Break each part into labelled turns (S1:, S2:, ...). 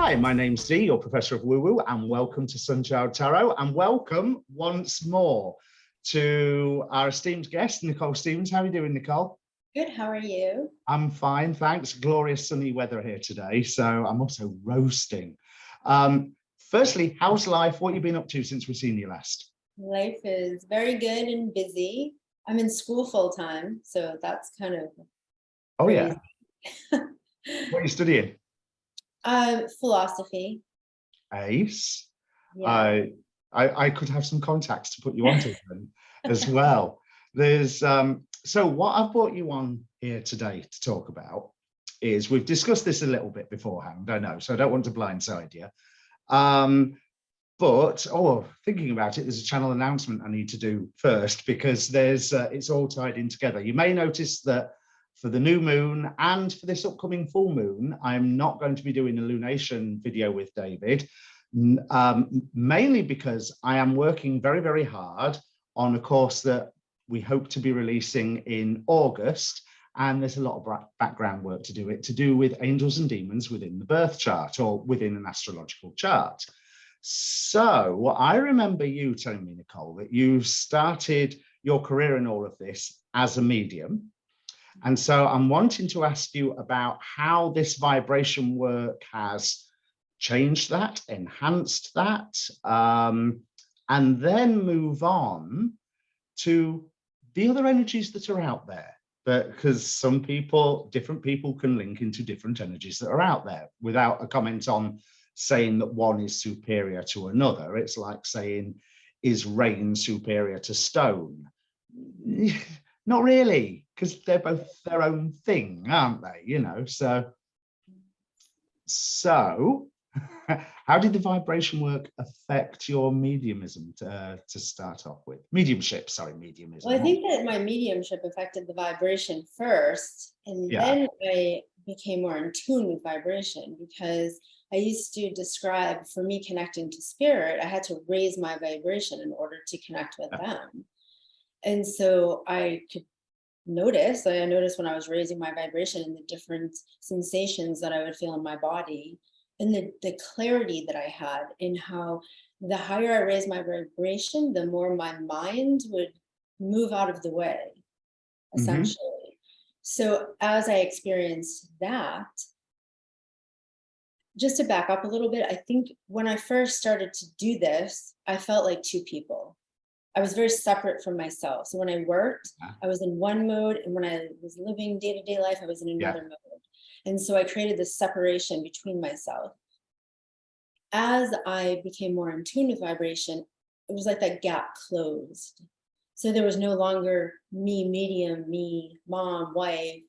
S1: Hi, my name's Dhee, your Professor of Woo Woo, and welcome to Sunchild Tarot, and welcome once more to our esteemed guest, Necole Stephens. How are you doing, Necole?
S2: Good, how are you?
S1: I'm fine, thanks. Glorious sunny weather here today, so I'm also roasting. Firstly, how's life? What have you been up to since we've seen you last?
S2: Life is very good and busy. I'm in school full time, so that's kind of
S1: crazy.
S2: Yeah.
S1: What are you studying?
S2: Philosophy.
S1: Ace.
S2: Yeah.
S1: I could have some contacts to put you onto them as well. There's so what I've brought you on here today to talk about is, we've discussed this a little bit beforehand, I know, so I don't want to blindside you. But thinking about it, there's a channel announcement I need to do first, because there's it's all tied in together. You may notice that for the new moon and for this upcoming full moon, I'm not going to be doing a lunation video with David, mainly because I am working very, very hard on a course that we hope to be releasing in August. And there's a lot of background work to do with angels and demons within the birth chart, or within an astrological chart. So I remember you telling me, Necole, that you started your career in all of this as a medium. And so I'm wanting to ask you about how this vibration work has changed that, enhanced that, and then move on to the other energies that are out there. Because some people, different people can link into different energies that are out there, without a comment on saying that one is superior to another. It's like saying, is rain superior to stone? Not really, because they're both their own thing, aren't they? You know, so how did the vibration work affect your mediumism to start off with? Mediumship.
S2: Well, I think that my mediumship affected the vibration first, and then I became more in tune with vibration, because I used to describe, for me connecting to spirit, I had to raise my vibration in order to connect with them. And so I noticed when I was raising my vibration and the different sensations that I would feel in my body, and the clarity that I had in how the higher I raised my vibration, the more my mind would move out of the way, essentially. So as I experienced that, just to back up a little bit, I think when I first started to do this, I felt like two people. I was very separate from myself. So when I worked, I was in one mode, and when I was living day-to-day life, I was in another mode. And so I created this separation between myself. As I became more in tune with vibration, it was like that gap closed. So there was no longer me medium, me mom, wife,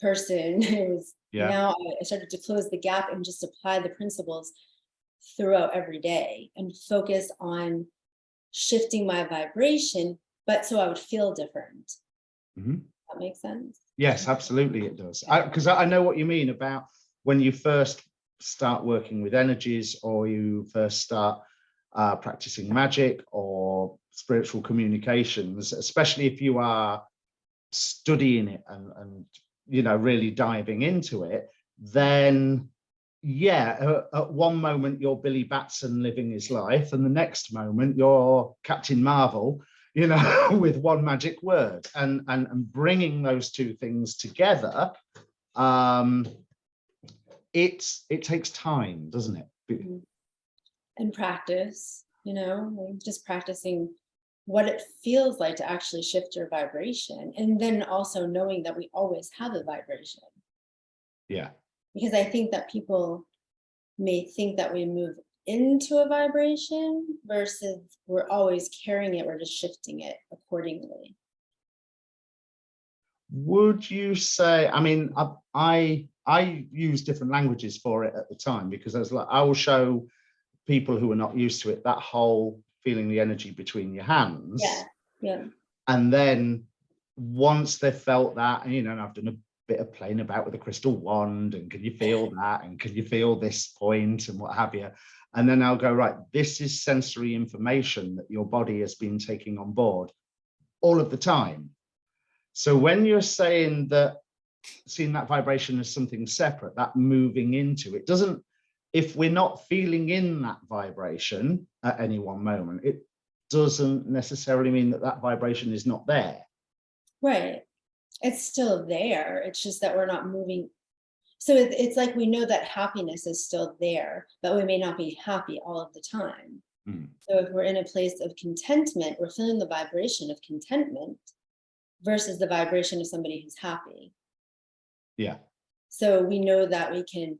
S2: person. It was now I started to close the gap and just apply the principles throughout every day, and focus on shifting my vibration, but so I would feel different. That makes sense?
S1: Yes, absolutely it does. Because I know what you mean about when you first start working with energies, or you first start practicing magic or spiritual communications, especially if you are studying it and you know, really diving into it, then at one moment you're Billy Batson living his life, and the next moment you're Captain Marvel, you know, with one magic word, and bringing those two things together. It takes time, doesn't it?
S2: And practice, you know, like just practicing what it feels like to actually shift your vibration, and then also knowing that we always have a vibration. Because I think that people may think that we move into a vibration versus we're always carrying it, we're just shifting it accordingly.
S1: Would you say, I mean, I use different languages for it at the time, because I was like, I will show people who are not used to it that whole feeling the energy between your hands. And then once they've felt that, and you know, and I've done a bit of playing about with a crystal wand, and can you feel that, and can you feel this point, and what have you, and then I'll go, right, this is sensory information that your body has been taking on board all of the time. So when you're saying that seeing that vibration as something separate, that moving into it doesn't, if we're not feeling in that vibration at any one moment, it doesn't necessarily mean that that vibration is not there.
S2: Right. It's still there. It's just that we're not moving. So it's like we know that happiness is still there, but we may not be happy all of the time. So if we're in a place of contentment, we're feeling the vibration of contentment versus the vibration of somebody who's happy.
S1: Yeah.
S2: So we know that we can,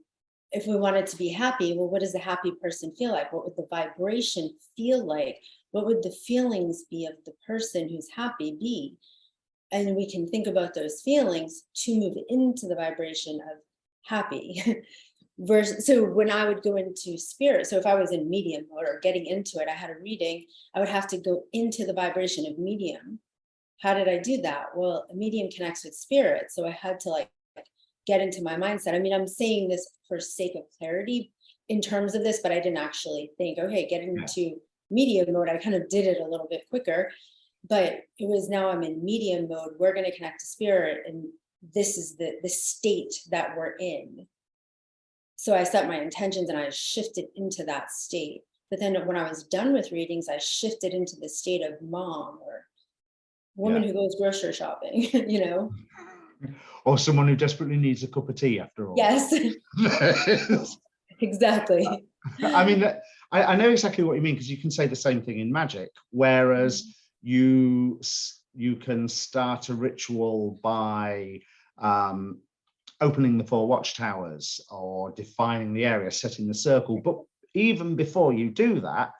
S2: if we wanted to be happy, well, what does a happy person feel like? What would the vibration feel like? What would the feelings be of the person who's happy be? And we can think about those feelings to move into the vibration of happy. So when I would go into spirit, so if I was in medium mode or getting into it, I had a reading, I would have to go into the vibration of medium. How did I do that? Well, a medium connects with spirit. So I had to like get into my mindset. I mean, I'm saying this for sake of clarity in terms of this, but I didn't actually think, okay, get into medium mode. I kind of did it a little bit quicker, but it was now I'm in medium mode. We're going to connect to spirit. And this is the state that we're in. So I set my intentions and I shifted into that state. But then when I was done with readings, I shifted into the state of mom or woman who goes grocery shopping, you know?
S1: Or someone who desperately needs a cup of tea after all.
S2: Yes. Exactly.
S1: I mean, I know exactly what you mean, because you can say the same thing in magic, whereas you can start a ritual by opening the 4 watchtowers or defining the area, setting the circle. But even before you do that,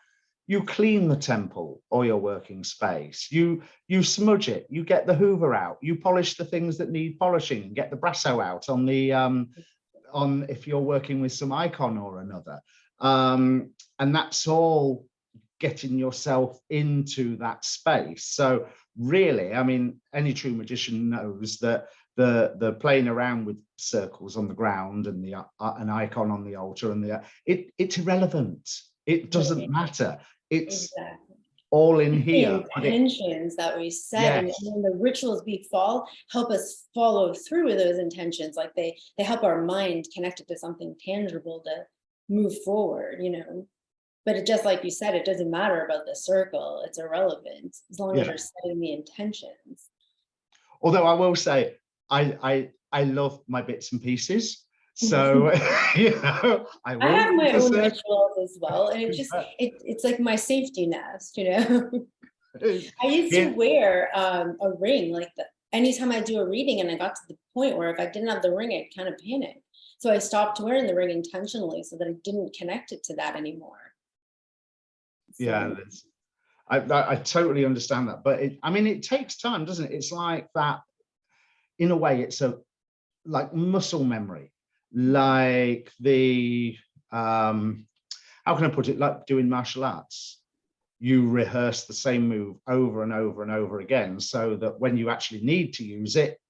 S1: you clean the temple or your working space. You smudge it. You get the Hoover out. You polish the things that need polishing. Get the Brasso out on the on if you're working with some icon or another. And that's all getting yourself into that space. So really, I mean, any true magician knows that the playing around with circles on the ground and an icon on the altar and it's irrelevant. It doesn't matter. It's all in here.
S2: The intentions that we set, and the rituals we help us follow through with those intentions. Like they help our mind connected to something tangible to move forward, you know. But it just like you said, it doesn't matter about the circle. It's irrelevant as long as you're setting the intentions.
S1: Although I will say, I love my bits and pieces. So, you know, I
S2: have my own rituals as well. And it's like my safety nest, you know. I used to wear a ring like that. Anytime I do a reading and I got to the point where if I didn't have the ring, I'd kind of panic. So I stopped wearing the ring intentionally so that I didn't connect it to that anymore. So.
S1: Yeah, I totally understand that. But I mean, it takes time, doesn't it? It's like that. In a way, it's like muscle memory, like the how can I put it, like doing martial arts. You rehearse the same move over and over and over again so that when you actually need to use it,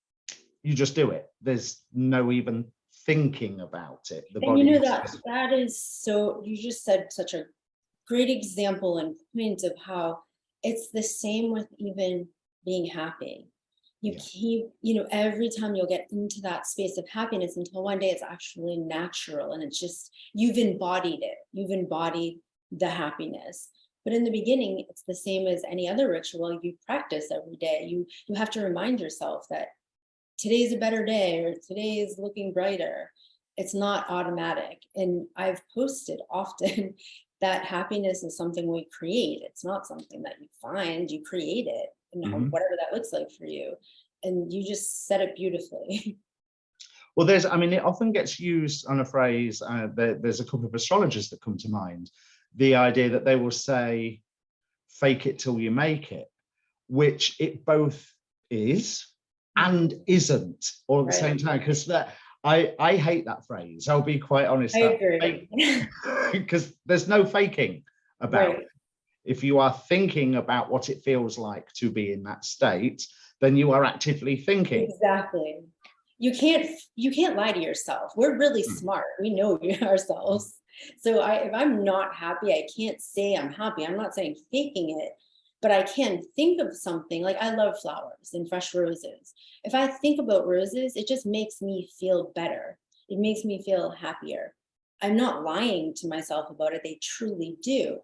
S1: you just do it. There's no even thinking about it.
S2: And you know, that is so, you just said such a great example and point of how it's the same with even being happy. You keep, you know, every time you'll get into that space of happiness until one day it's actually natural and it's just, you've embodied it. You've embodied the happiness. But in the beginning, it's the same as any other ritual you practice every day. You have to remind yourself that today's a better day or today is looking brighter. It's not automatic. And I've posted often that happiness is something we create. It's not something that you find, you create it, and whatever that looks like for you. And you just said it beautifully.
S1: Well, I mean, it often gets used on a phrase, there's a couple of astrologers that come to mind, the idea that they will say, fake it till you make it, which it both is and isn't all at the same time. Because I hate that phrase. I'll be quite honest.
S2: I agree.
S1: Because there's no faking about it. If you are thinking about what it feels like to be in that state, then you are actively thinking.
S2: Exactly. You can't lie to yourself. We're really smart. We know ourselves. So if I'm not happy, I can't say I'm happy. I'm not saying faking it, but I can think of something, like I love flowers and fresh roses. If I think about roses, it just makes me feel better. It makes me feel happier. I'm not lying to myself about it. They truly do.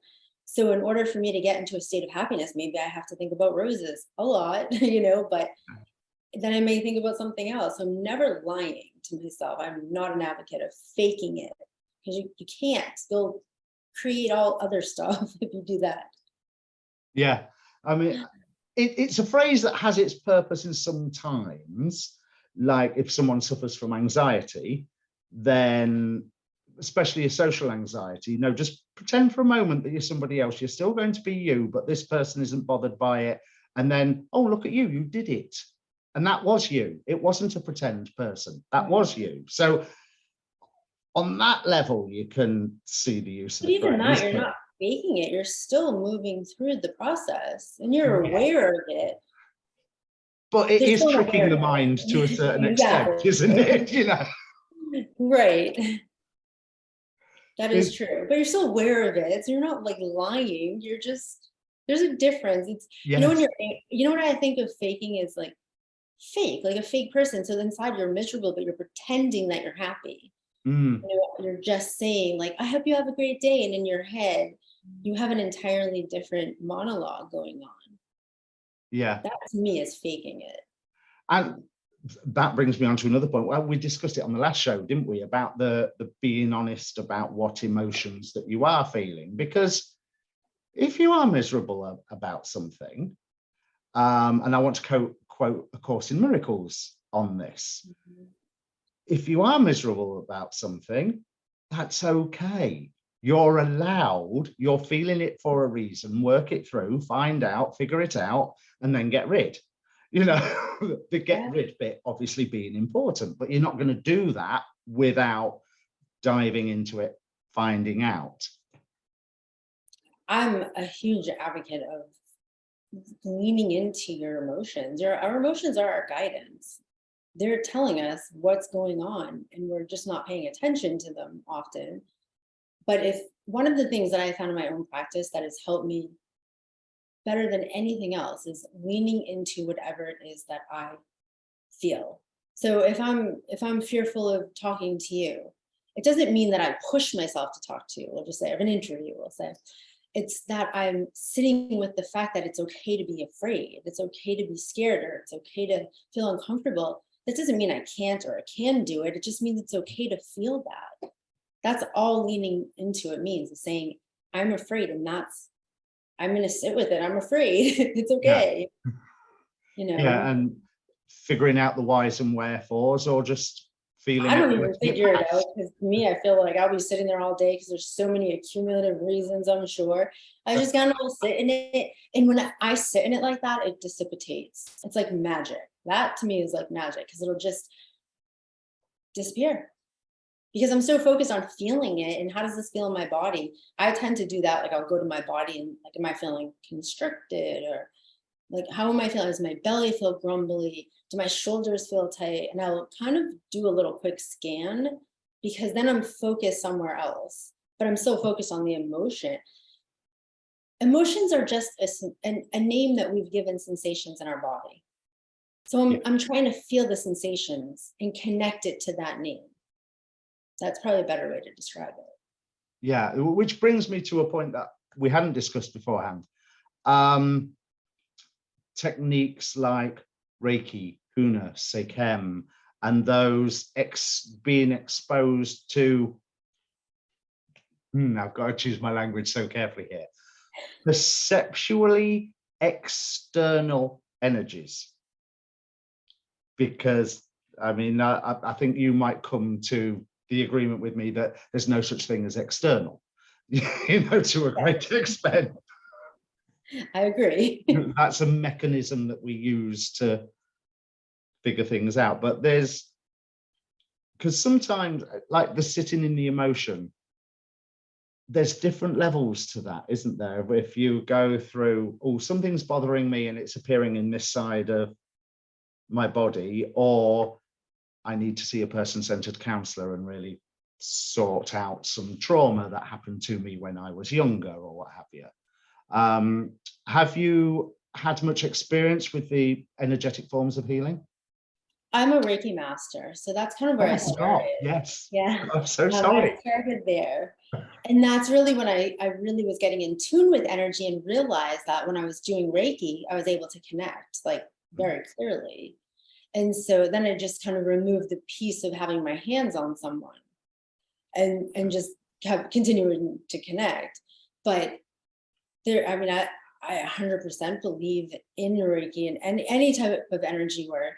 S2: So in order for me to get into a state of happiness, maybe I have to think about roses a lot, but then I may think about something else. So I'm never lying to myself. I'm not an advocate of faking it, because you can't. You'll create all other stuff if you do that.
S1: Yeah, I mean, it's a phrase that has its purpose in some times. Like if someone suffers from anxiety, then especially a social anxiety, just pretend for a moment that you're somebody else. You're still going to be you, but this person isn't bothered by it. And then, oh, look at you, you did it. And that was you. It wasn't a pretend person. That was you. So on that level, you can see the use of
S2: But
S1: the
S2: even
S1: phrase.
S2: that, you're not faking it. You're still moving through the process and you're aware of it.
S1: But it
S2: There's
S1: is
S2: still
S1: tricking the
S2: awareness.
S1: mind to a certain
S2: Exactly.
S1: extent, isn't it?
S2: Right. That is true. But you're still aware of it. So you're not like lying. You're just, there's a difference. It's,
S1: Yes.
S2: when what I think of faking is like fake, like a fake person. So inside you're miserable, but you're pretending that you're happy. You're just saying like, I hope you have a great day. And in your head, you have an entirely different monologue going on.
S1: Yeah.
S2: That to me is faking it.
S1: And that brings me on to another point. Well, we discussed it on the last show, didn't we? About the being honest about what emotions that you are feeling. Because if you are miserable about something, and I want to quote A Course in Miracles on this. If you are miserable about something, that's okay. You're allowed, you're feeling it for a reason, work it through, find out, figure it out, and then get rid. The get rid bit obviously being important, but you're not going to do that without diving into it, finding out.
S2: I'm a huge advocate of leaning into your emotions. Our emotions are our guidance. They're telling us what's going on and we're just not paying attention to them often. But if one of the things that I found in my own practice that has helped me better than anything else is leaning into whatever it is that I feel. So if I'm fearful of talking to you, it doesn't mean that I push myself to talk to you. We'll just say I have an interview, we'll say. It's that I'm sitting with the fact that it's okay to be afraid. It's okay to be scared, or it's okay to feel uncomfortable. That doesn't mean I can't or I can do it. It just means it's okay to feel that. That's all leaning into it means, is saying, I'm afraid, and I'm going to sit with it. I'm afraid. It's okay.
S1: Yeah, and figuring out the whys and wherefores, or just feeling.
S2: I don't even figure it out, because to me, I feel like I'll be sitting there all day because there's so many accumulative reasons, I'm sure. I just kind of sit in it. And when I sit in it like that, it dissipates. It's like magic. That to me is like magic, because it'll just disappear. Because I'm so focused on feeling it and how does this feel in my body? I tend to do that. Like I'll go to my body and like, am I feeling constricted, or like, how am I feeling? Does my belly feel grumbly? Do my shoulders feel tight? And I'll kind of do a little quick scan, because then I'm focused somewhere else, but I'm so focused on the emotion. Emotions are just a name that we've given sensations in our body. So I'm trying to feel the sensations and connect it to that name. That's probably a better way to describe it.
S1: Yeah, which brings me to a point that we hadn't discussed beforehand. Techniques like Reiki, Huna, Seikem, and those being exposed to, I've got to choose my language so carefully here, perceptually external energies. Because, I mean, I think you might come to the agreement with me that there's no such thing as external, to a great extent.
S2: I agree.
S1: That's a mechanism that we use to figure things out. But because sometimes, like the sitting in the emotion, there's different levels to that, isn't there? If you go through, oh, something's bothering me and it's appearing in this side of my body, or I need to see a person-centered counselor and really sort out some trauma that happened to me when I was younger, or what have you. Have you had much experience with the energetic forms of healing?
S2: I'm a Reiki master, so that's kind of where I started.
S1: Yes.
S2: Yeah,
S1: I'm so
S2: I
S1: sorry.
S2: started there. And that's really when I really was getting in tune with energy and realized that when I was doing Reiki, I was able to connect like very clearly. And so then I just kind of removed the piece of having my hands on someone and just kept continuing to connect. But there, I mean, I 100% believe in Reiki and any type of energy work.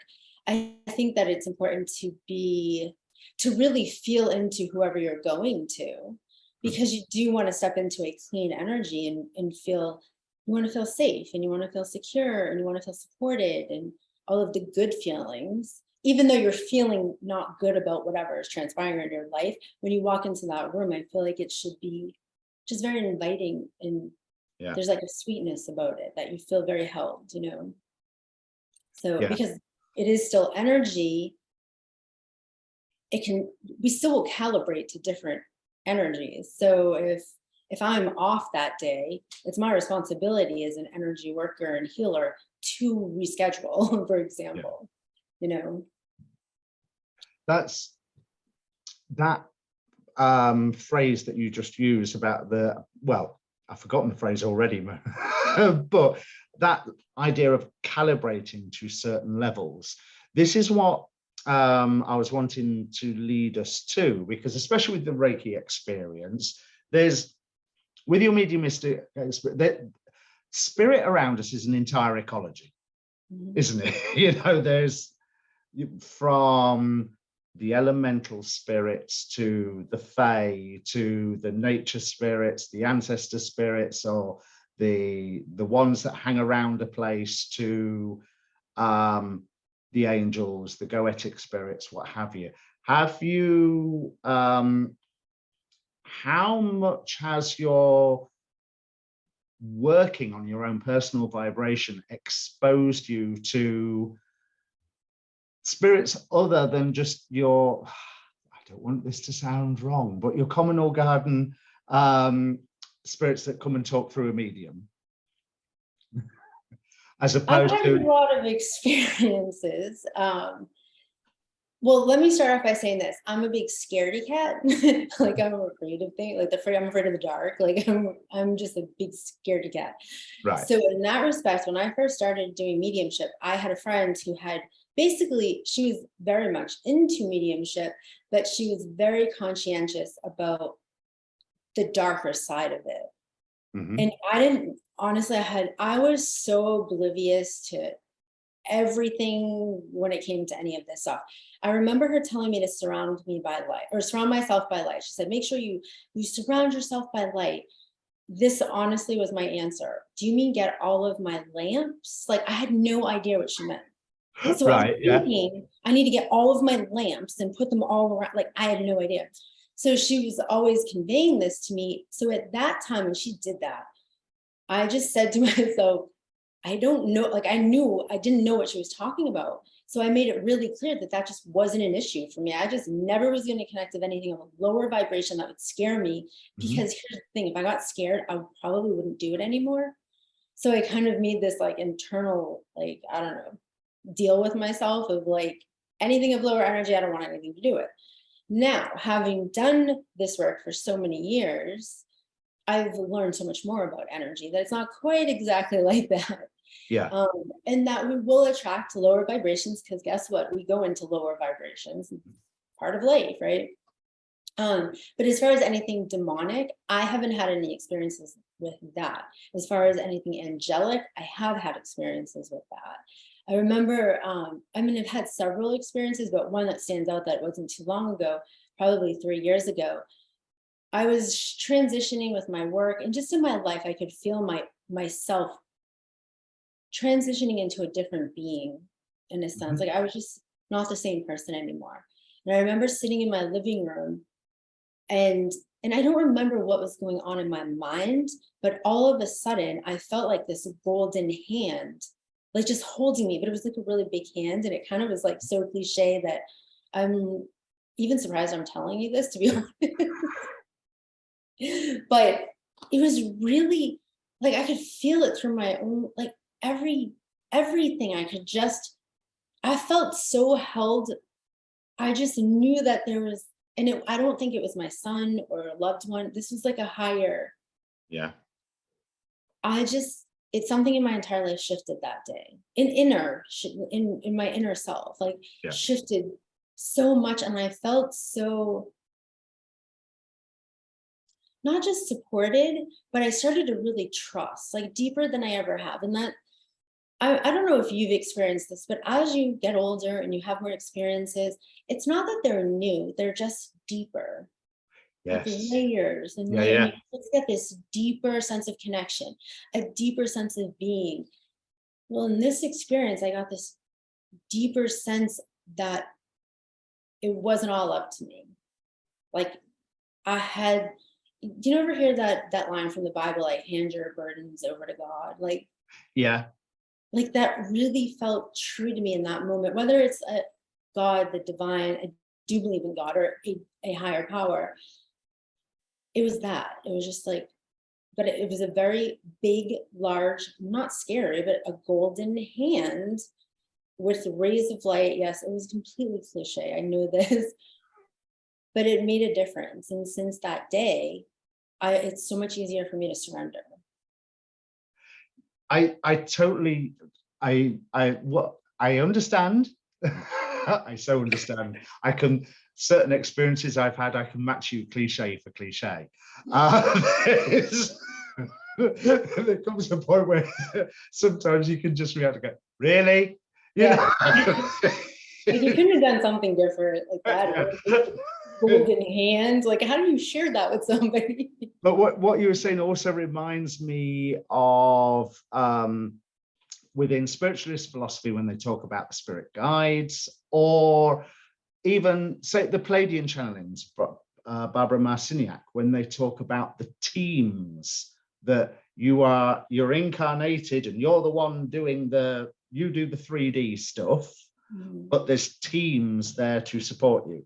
S2: I think that it's important to really feel into whoever you're going to, because you do want to step into a clean energy and feel, you want to feel safe and you want to feel secure and you want to feel supported and all of the good feelings, even though you're feeling not good about whatever is transpiring in your life. When you walk into that room, I feel like it should be just very inviting, and there's like a sweetness about it that you feel very held, you know? So because it is still energy, we still will calibrate to different energies. So if I'm off that day, it's my responsibility as an energy worker and healer to reschedule, for example, you know?
S1: That's that phrase that you just used about well, I've forgotten the phrase already, but that idea of calibrating to certain levels. This is what I was wanting to lead us to, because especially with the Reiki experience, with your mediumistic spirit around us is an entire ecology, isn't it? You know, there's from the elemental spirits to the fae to the nature spirits, the ancestor spirits, or the ones that hang around a place, to the angels, the goetic spirits, what have you. Have you how much has your working on your own personal vibration exposed you to spirits other than just your, I don't want this to sound wrong, but your common or garden spirits that come and talk through a medium? As opposed
S2: I've had
S1: to
S2: a lot of experiences. Well, let me start off by saying this. I'm a big scaredy cat. Like, I'm afraid of things, like I'm afraid of the dark. Like I'm just a big scaredy cat.
S1: right.
S2: So in that respect, when I first started doing mediumship, I had a friend who had basically, she was very much into mediumship, but she was very conscientious about the darker side of it. And I didn't, honestly, I was so oblivious to everything when it came to any of this stuff. I remember her telling me to surround myself by light. She said, make sure you surround yourself by light. This honestly was my answer. Do you mean get all of my lamps? Like, I had no idea what she meant. So I was thinking, I need to get all of my lamps and put them all around. Like, I had no idea. So she was always conveying this to me. So at that time, when she did that, I just said to myself, I don't know, like I didn't know what she was talking about. So I made it really clear that that just wasn't an issue for me. I just never was going to connect with anything of a lower vibration that would scare me, because here's the thing, if I got scared, I probably wouldn't do it anymore. So I kind of made this like internal, like, I don't know, deal with myself of like, anything of lower energy, I don't want anything to do with. Now, having done this work for so many years, I've learned so much more about energy that it's not quite exactly like that.
S1: Yeah.
S2: And that we will attract lower vibrations, because guess what? We go into lower vibrations, part of life, right? But as far as anything demonic, I haven't had any experiences with that. As far as anything angelic, I have had experiences with that. I remember, I mean, I've had several experiences, but one that stands out that wasn't too long ago, probably 3 years ago. I was transitioning with my work, and just in my life, I could feel myself transitioning into a different being, in a sense. Like, I was just not the same person anymore. And I remember sitting in my living room, and I don't remember what was going on in my mind, but all of a sudden I felt like this golden hand, like just holding me, but it was like a really big hand. And it kind of was like so cliche that I'm even surprised I'm telling you this, to be honest. But it was really like I could feel it through my own, like everything. I felt so held. I just knew that there was, and I don't think it was my son or a loved one. This was like a higher.
S1: Yeah.
S2: It's something in my entire life shifted that day. In my inner self, like
S1: Yeah.
S2: shifted so much. And I felt so, not just supported, but I started to really trust, like deeper than I ever have. And that, I don't know if you've experienced this, but as you get older and you have more experiences, it's not that they're new, they're just deeper. Like
S1: Yes.
S2: layers and
S1: Yeah,
S2: layers.
S1: yeah.
S2: And you just get this deeper sense of connection, a deeper sense of being. Well, in this experience, I got this deeper sense that it wasn't all up to me. Like I had, do you ever hear that line from the Bible, like hand your burdens over to God?
S1: Yeah.
S2: Like that really felt true to me in that moment, whether it's a God, the divine, I do believe in God, or a higher power. It was that. It was just like, but it was a very big, large, not scary, but a golden hand with rays of light. Yes, it was completely cliche. I know this, but it made a difference. And since that day, it's so much easier for me to surrender.
S1: I totally, I understand. I so understand. Certain experiences I've had, I can match you cliche for cliche. There comes a point where sometimes you can just react and go, really?
S2: Yeah. Like you couldn't have done something different like that. Golden hand. Like, how do you share that with somebody?
S1: But what you were saying also reminds me of within spiritualist philosophy, when they talk about the spirit guides, or even say the Palladian channelings, Barbara Marciniak, when they talk about the teams that you're incarnated and you're the one doing you do the 3D stuff, but there's teams there to support you,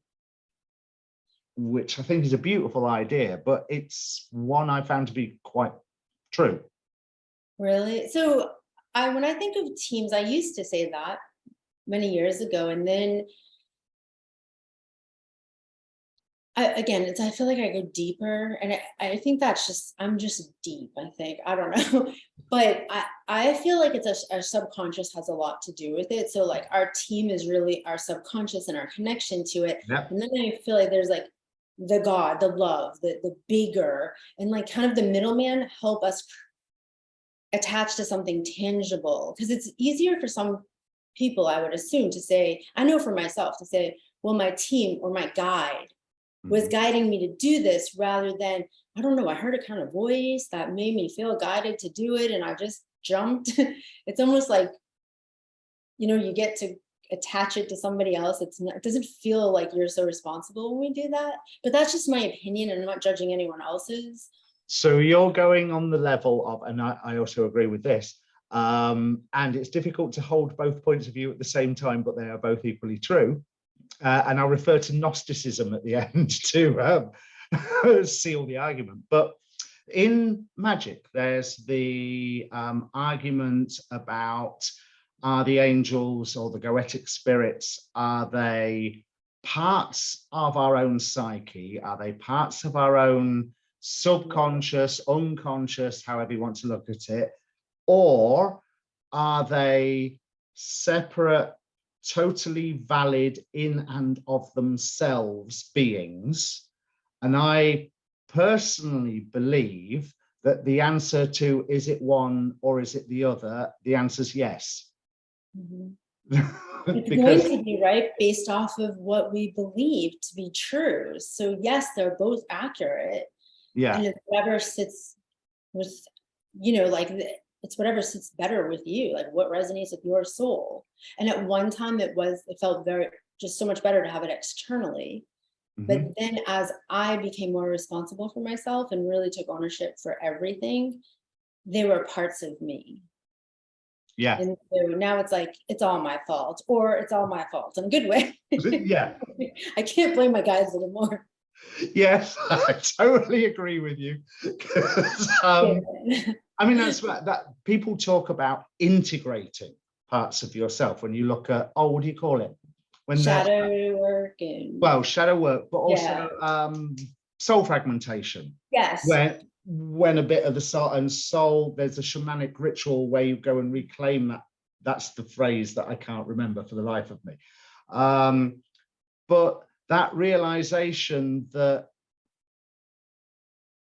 S1: which I think is a beautiful idea, but it's one I found to be quite true.
S2: Really? So when I think of teams, I used to say that many years ago, and then I feel like I go deeper, and I think I'm just deep, I think. I don't know. But I feel like our subconscious has a lot to do with it. So like our team is really our subconscious and our connection to it.
S1: Yep.
S2: And then I feel like there's like the God, the love, the bigger, and like kind of the middleman help us attach to something tangible. Because it's easier for some people, I would assume, to say, I know for myself, to say, well, my team or my guide was guiding me to do this, rather than, I don't know, I heard a kind of voice that made me feel guided to do it and I just jumped. It's almost like, you get to attach it to somebody else. It doesn't feel like you're so responsible when we do that. But that's just my opinion, and I'm not judging anyone else's.
S1: So you're going on the level of, and I also agree with this, and it's difficult to hold both points of view at the same time, but they are both equally true. And I'll refer to Gnosticism at the end to seal the argument. But in magic, there's the argument about, are the angels or the goetic spirits, are they parts of our own psyche? Are they parts of our own subconscious, unconscious, however you want to look at it? Or are they separate, totally valid in and of themselves beings? And I personally believe that the answer to, is it one or is it the other, the answer is yes.
S2: It's going to be, right, based off of what we believe to be true. So yes, they're both accurate.
S1: Yeah.
S2: And it's whatever sits with, like it's whatever sits better with you, like what resonates with your soul. And at one time it felt just so much better to have it externally. But then as I became more responsible for myself and really took ownership for everything, they were parts of me.
S1: Yeah.
S2: And so now it's like, it's all my fault, or it's all my fault in a good way.
S1: Yeah.
S2: I can't blame my guides anymore.
S1: Yes, I totally agree with you. I mean, that's what that people talk about integrating parts of yourself when you look at, oh, what do you call it? When
S2: shadow work and
S1: well, shadow work, but also
S2: yeah.
S1: soul fragmentation.
S2: Yes.
S1: When a bit of the soul, there's a shamanic ritual where you go and reclaim that. That's the phrase that I can't remember for the life of me. But that realization that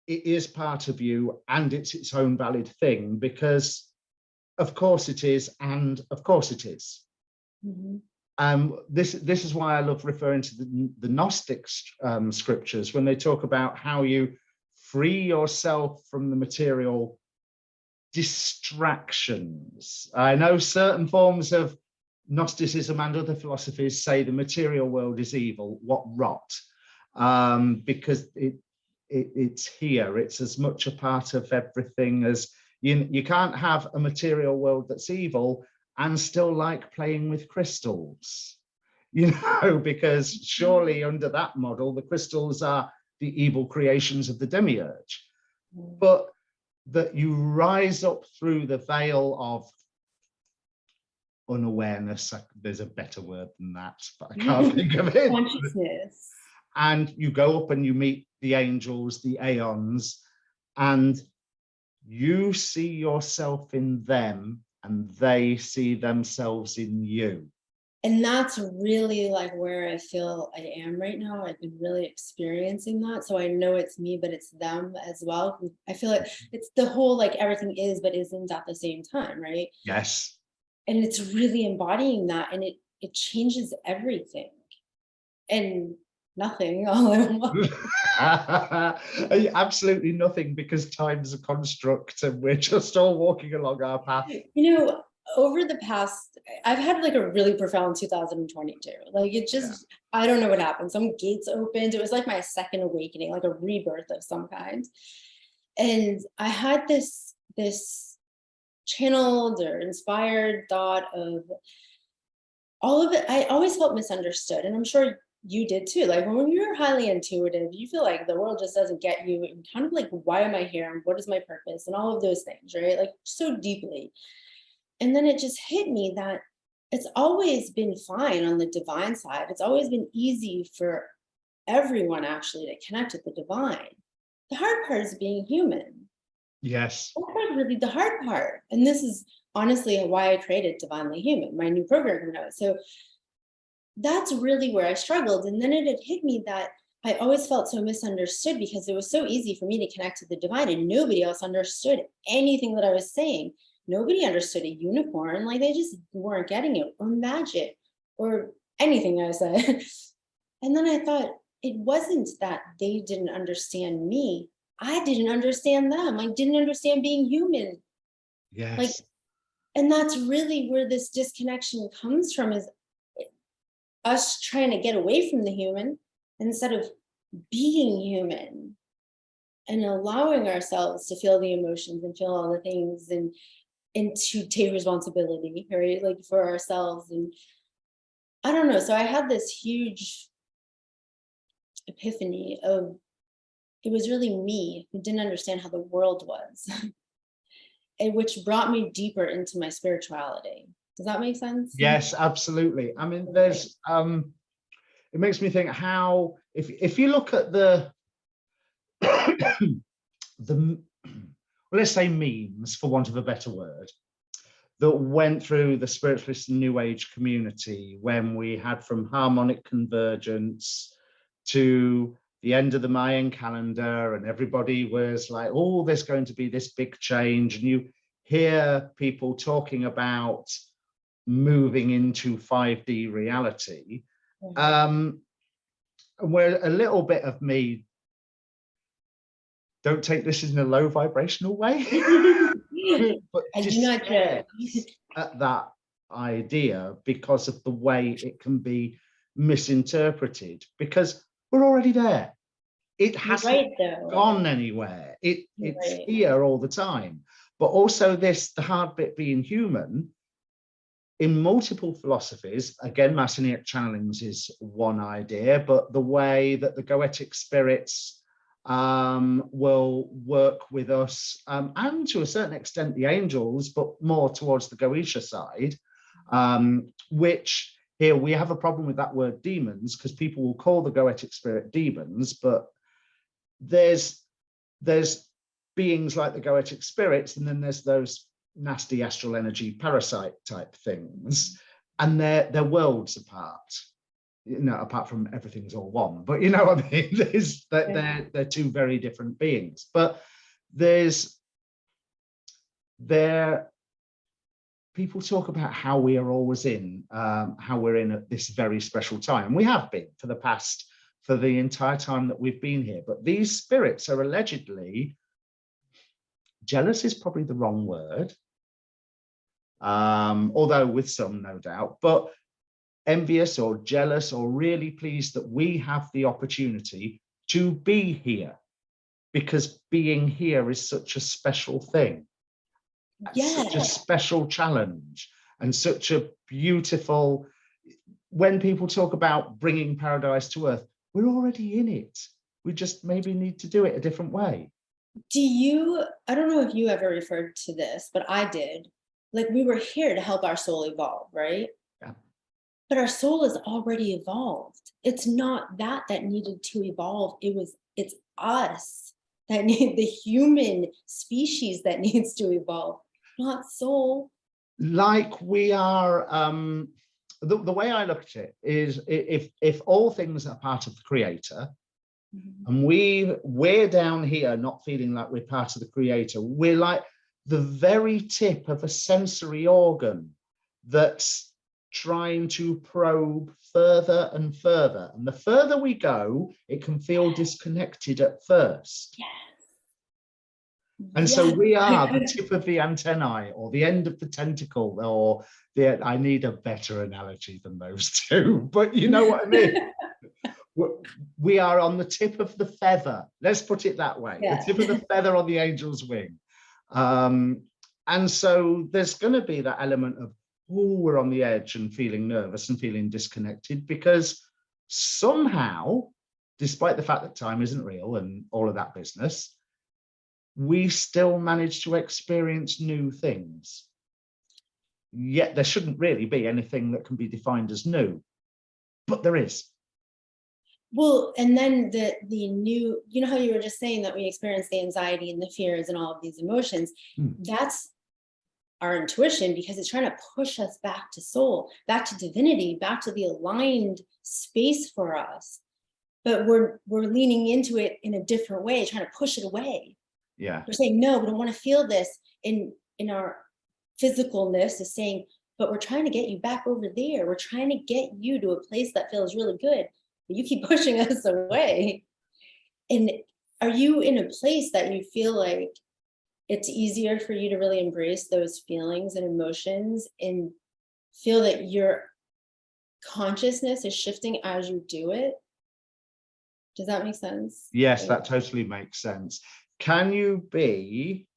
S1: it is part of you and it's its own valid thing, because of course it is, and of course it is. This is why I love referring to the Gnostic scriptures when they talk about how you free yourself from the material distractions. I know certain forms of Gnosticism and other philosophies say the material world is evil. What rot! Because it's here. It's as much a part of everything as you can't have a material world that's evil and still like playing with crystals, because surely under that model, the crystals are the evil creations of the demiurge. But that you rise up through the veil of unawareness, there's a better word than that, but I can't think of it.
S2: Consciousness.
S1: And you go up and you meet the angels, the aeons, and you see yourself in them and they see themselves in you.
S2: And that's really like where I feel I am right now. I've been really experiencing that. So I know it's me, but it's them as well. I feel like it's the whole, like everything is, but isn't at the same time, right?
S1: Yes.
S2: And it's really embodying that, and it changes everything. And nothing all at once.
S1: Absolutely nothing, because time's a construct and we're just all walking along our path.
S2: Over the past, I've had like a really profound 2022. Like it just, yeah. I don't know what happened. Some gates opened. It was like my second awakening, like a rebirth of some kind. And I had this channeled or inspired thought of all of it. I always felt misunderstood, and I'm sure you did too. Like when you're highly intuitive, you feel like the world just doesn't get you, and kind of like, why am I here and what is my purpose and all of those things, right? Like so deeply. And then it just hit me that it's always been fine on the divine side. It's always been easy for everyone actually to connect with the divine. The hard part is being human.
S1: Yes.
S2: That's really the hard part. And this is honestly why I created Divinely Human, my new program note. So that's really where I struggled. And then it had hit me that I always felt so misunderstood, because it was so easy for me to connect to the divine and nobody else understood anything that I was saying. Nobody understood a unicorn. Like they just weren't getting it, or magic, or anything I said. And then I thought, it wasn't that they didn't understand me. I didn't understand them. I didn't understand being human.
S1: Yes.
S2: Like, and that's really where this disconnection comes from, is us trying to get away from the human instead of being human and allowing ourselves to feel the emotions and feel all the things, and to take responsibility, right? Like for ourselves. And I don't know. So I had this huge epiphany of, it was really me who didn't understand how the world was, and which brought me deeper into my spirituality. Does that make sense?
S1: Yes, absolutely. I mean, there's it makes me think how, if you look at the well, let's say memes, for want of a better word, that went through the spiritualist and new age community, when we had from harmonic convergence to the end of the Mayan calendar, and everybody was like, oh, there's going to be this big change, and you hear people talking about moving into 5D reality, where a little bit of me, don't take this in a low vibrational way, but
S2: I do not judge
S1: at that idea, because of the way it can be misinterpreted, because we're already there. It hasn't gone anywhere. It's here all the time. But also the hard bit being human, in multiple philosophies, again, Masonic channelings is one idea, but the way that the goetic spirits will work with us, and to a certain extent the angels, but more towards the Goetia side, which here we have a problem with that word demons, because people will call the goetic spirit demons, but there's beings like the goetic spirits, and then there's those nasty astral energy parasite type things, and they're worlds apart, you know, apart from everything's all one, but you know what I mean. There's that they're two very different beings, but people talk about how we are always in, how we're in at this very special time. We have been for the entire time that we've been here, but these spirits are allegedly, jealous is probably the wrong word, although with some, no doubt, but envious or jealous or really pleased that we have the opportunity to be here, because being here is such a special thing. Such a special challenge, and such a beautiful, when people talk about bringing paradise to earth, we're already in it. We just maybe need to do it a different way.
S2: I don't know if you ever referred to this, but I did. Like, we were here to help our soul evolve, right?
S1: Yeah.
S2: But our soul is already evolved. It's not that needed to evolve. It's us that need, the human species that needs to evolve, not soul. Like
S1: we are, the way I look at it is, if all things are part of the creator, and we're down here not feeling like we're part of the creator, we're like the very tip of a sensory organ that's trying to probe further and further, and the further we go, it can feel disconnected at first. And so we are the tip of the antennae, or the end of the tentacle, or I need a better analogy than those two, but you know what I mean. We are on the tip of the feather, let's put it that way, the tip of the feather on the angel's wing. And so there's going to be that element of, oh, we're on the edge and feeling nervous and feeling disconnected, because somehow, despite the fact that time isn't real and all of that business, we still manage to experience new things. Yet there shouldn't really be anything that can be defined as new, but there is.
S2: Well, and then the new, you know how you were just saying that we experience the anxiety and the fears and all of these emotions, that's our intuition, because it's trying to push us back to soul, back to divinity, back to the aligned space for us. But we're leaning into it in a different way, trying to push it away. Yeah. We're saying, no, we don't want to feel this. In our physicalness is saying, but we're trying to get you back over there. We're trying to get you to a place that feels really good, but you keep pushing us away. And are you in a place that you feel like it's easier for you to really embrace those feelings and emotions and feel that your consciousness is shifting as you do it? Does that make sense?
S1: Yes, that totally makes sense. Can you be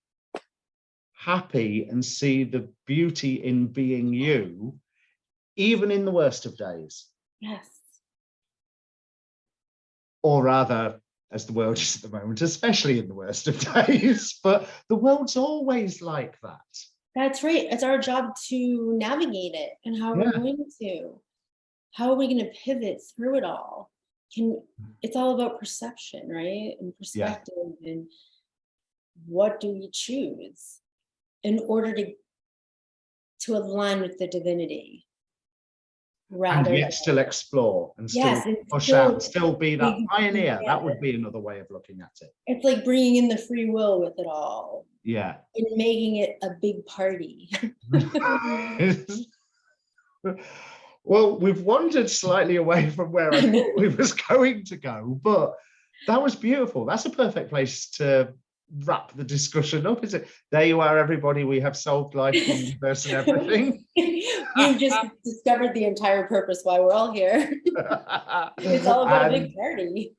S1: happy and see the beauty in being you, even in the worst of days?
S2: Yes.
S1: Or rather, as the world is at the moment, especially in the worst of days, but the world's always like that.
S2: That's right. It's our job to navigate it. And how are we going to? How are we going to pivot through it all? It's all about perception, right? And perspective, and what do we choose in order to align with the divinity?
S1: Rather, and yet still explore and still push out and still be that pioneer. That would be another way of looking at it.
S2: It's like bringing in the free will with it all.
S1: Yeah.
S2: And making it a big party.
S1: Well, we've wandered slightly away from where I thought we was going to go, but that was beautiful. That's a perfect place to wrap the discussion up, is it? There you are, everybody. We have solved life, universe, and everything.
S2: We've just discovered the entire purpose why we're all here. It's all about a big party.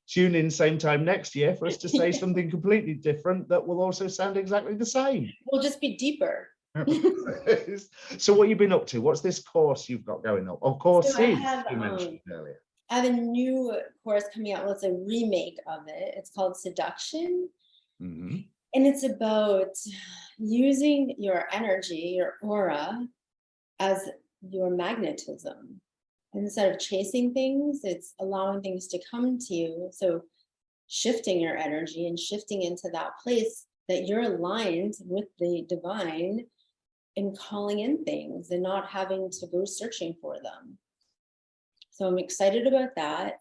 S1: Tune in same time next year for us to say something completely different that will also sound exactly the same.
S2: We'll just be deeper.
S1: So what you've been up to? What's this course you've got going on? Of course,
S2: So I have,
S1: you mentioned earlier.
S2: I have a new course coming out. Well, it's a remake of it. It's called Seduction.
S1: Mm-hmm.
S2: And it's about using your energy, your aura, as your magnetism. Instead of chasing things, it's allowing things to come to you. So shifting your energy and shifting into that place that you're aligned with the divine and calling in things and not having to go searching for them. So I'm excited about that.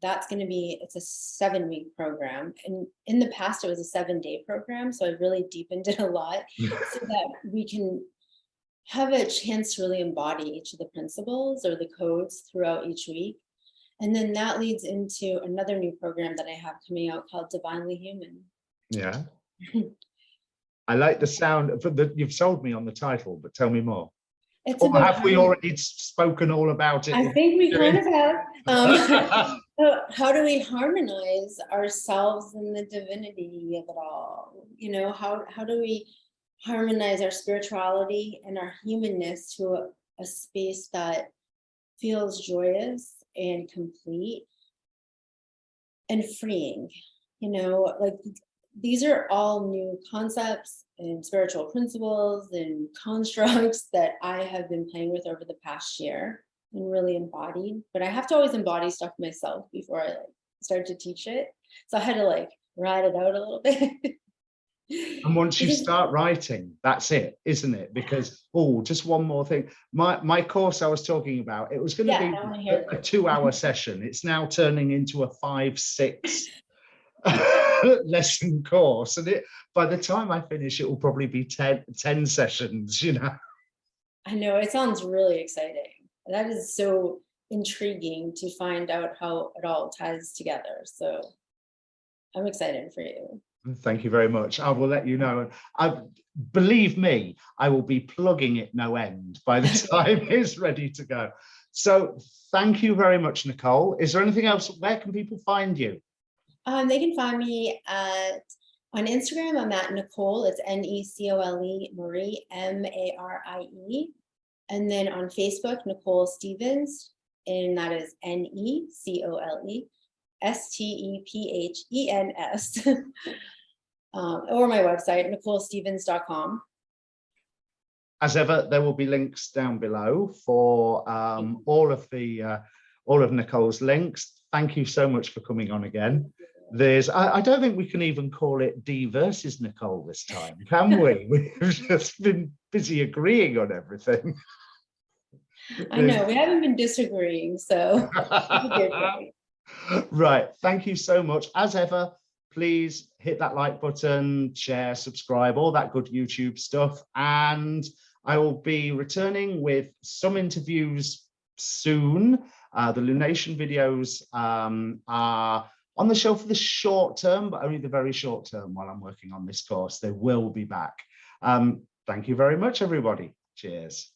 S2: That's going to be, it's a 7-week program. And in the past, it was a 7-day program. So I really deepened it a lot so that we can have a chance to really embody each of the principles or the codes throughout each week. And then that leads into another new program that I have coming out called Divinely Human.
S1: Yeah. I like the sound of you've sold me on the title, but tell me more.
S2: It's
S1: or
S2: about
S1: have we already spoken all about it?
S2: I think we kind of have. So how do we harmonize ourselves in the divinity of it all? You know, how do we harmonize our spirituality and our humanness to a space that feels joyous and complete and freeing? You know, like these are all new concepts and spiritual principles and constructs that I have been playing with over the past year and really embodied. But I have to always embody stuff myself before I start to teach it. So I had to write it out a little bit.
S1: And once you start writing, that's it, isn't it? Because, just one more thing. My course I was talking about, it was going to be a 2-hour session. It's now turning into a 5-6 lesson course. And by the time I finish, it will probably be 10 sessions, you know.
S2: I know, it sounds really exciting. That is so intriguing to find out how it all ties together. So I'm excited for you.
S1: Thank you very much. I will let you know. Believe me, I will be plugging it no end by the time it's ready to go. So thank you very much, Necole. Is there anything else? Where can people find you?
S2: They can find me on Instagram. I'm at Necole. It's Necole Marie, Marie. And then on Facebook, Necole Stephens, and that is Necole Stephens. Or my website, NecoleStephens.com.
S1: As ever, there will be links down below for all of Necole's links. Thank you so much for coming on again. I don't think we can even call it Dhee versus Necole this time, can we? We've just been busy agreeing on everything.
S2: I know, we haven't been disagreeing, so.
S1: Right, thank you so much. As ever, please hit that like button, share, subscribe, all that good YouTube stuff. And I will be returning with some interviews soon. The Lunation videos are on the shelf for the short term, but only the very short term while I'm working on this course. They will be back. Thank you very much, everybody. Cheers.